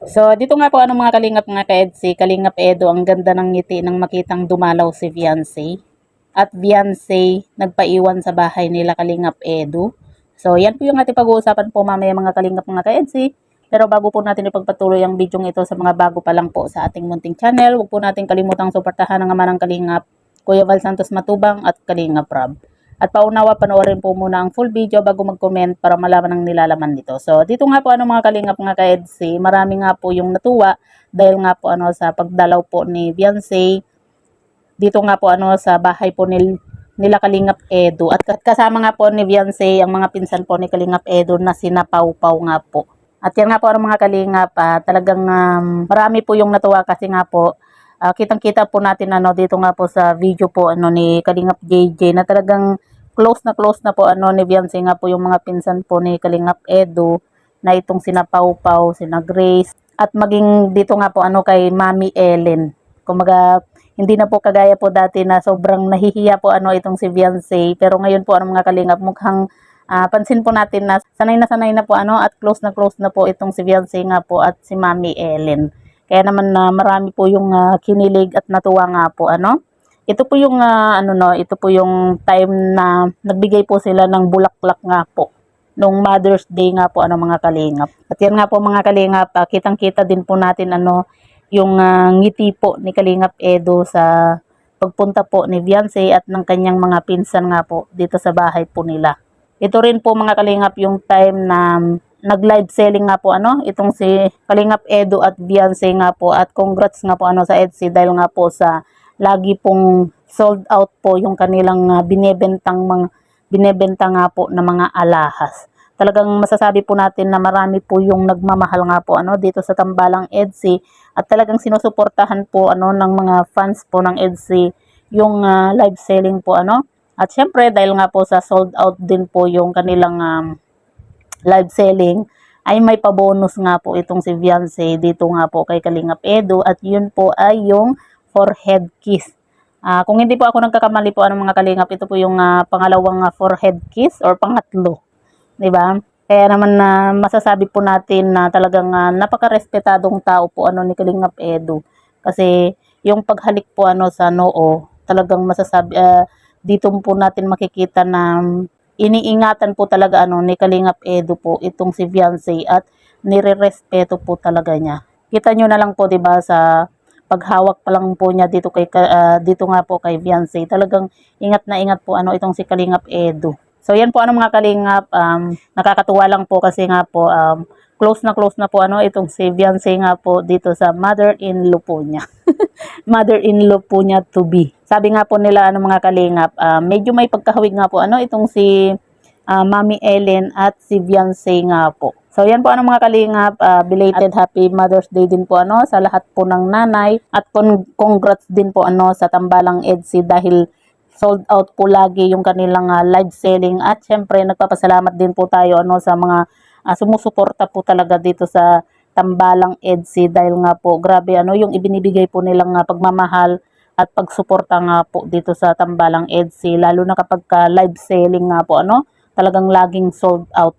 So, dito nga po mga kalingap mga ka-EDSI, Kalingap Edo, ang ganda ng ngiti nang makitang dumalaw si Fiancé. At Fiancé nagpaiwan sa bahay nila Kalingap Edo. So, yan po yung ating pag-uusapan po mamaya mga kalingap mga ka-EDSI. Pero bago po natin ipagpatuloy ang video ito sa mga bago pa lang po sa ating munting channel, huwag po natin kalimutang suportahan ang ama ng Kalingap, Kuya Val Santos Matubang at Kalingap Rob. At paunawa, panoorin po muna ang full video bago mag-comment para malaman ang nilalaman nito. So, dito nga po mga kalingap mga ka-EDSI, marami nga po yung natuwa dahil nga po sa pagdalaw po ni Beyonce dito nga po sa bahay po nila Kalingap Edo. At kasama nga po ni Beyonce ang mga pinsan po ni Kalingap Edo na sina Pau Pau nga po. At yan nga po mga kalingap, talagang marami po yung natuwa kasi nga po kitang-kita po natin dito nga po sa video po ni Kalingap JJ na talagang close na po ni Beyonce nga po yung mga pinsan po ni Kalingap Edo na itong sina Pau Pau, sina Grace at maging dito nga po kay Mami Ellen. Kumaga hindi na po kagaya po dati na sobrang nahihiya po itong si Beyonce, pero ngayon po mga kalingap mukhang pansin po natin na sanay na po at close na po itong si Beyonce nga po at si Mami Ellen. Kaya naman marami po yung kinilig at natuwa nga po Ito po yung ito po yung time na nagbigay po sila ng bulaklak nga po nung Mother's Day nga po mga kalingap. At yan nga po mga kalingap, kitang-kita din po natin yung ngiti po ni Kalingap Edo sa pagpunta po ni Beyonce at ng kanyang mga pinsan nga po dito sa bahay po nila. Ito rin po mga kalingap yung time na nag-live selling nga po itong si Kalingap Edo at Beyonce nga po at congrats nga po sa EDSI dahil nga po sa lagi pong sold out po yung kanilang binebenta nga po ng mga alahas. Talagang masasabi po natin na marami po yung nagmamahal nga po dito sa Tambalang EDSI at talagang sinusuportahan po ng mga fans po ng EDSI yung live selling po At syempre dahil nga po sa sold out din po yung kanilang live selling ay may pabonus nga po itong si Beyonce dito nga po kay Kalingap Edo at yun po ay yung forehead kiss. Kung hindi po ako nagkakamali po mga kalingap, ito po yung pangalawang forehead kiss or pangatlo. 'Di ba? Kaya naman na masasabi po natin na talagang napakarespetadong tao po ni Kalingap Edo. Kasi yung paghalik po sa noo, talagang masasabi dito po natin makikita na iniingatan po talaga ni Kalingap Edo po itong si Beyonce at nirerespeto po talaga niya. Kita nyo na lang po 'di ba sa paghawak pa lang po niya dito dito nga po kay Beyonce. Talagang ingat na ingat po itong si Kalingap Edo. So yan po mga kalingap, nakakatuwa lang po kasi nga po close na po itong si Beyonce nga po dito sa mother-in-law po niya. Mother-in-law po niya to be. Sabi nga po nila mga kalingap, medyo may pagkahawig nga po itong si Mami Ellen at si Beyonce nga po. So yan po mga kalingap, belated happy Mother's Day din po sa lahat po ng nanay at congrats din po sa Tambalang EDSI dahil sold out po lagi yung kanilang live selling at syempre nagpapasalamat din po tayo sa mga sumusuporta po talaga dito sa Tambalang EDSI dahil nga po grabe yung ibinibigay po nilang pagmamahal at pagsuporta nga po dito sa Tambalang EDSI lalo na kapag live selling nga po talagang laging sold out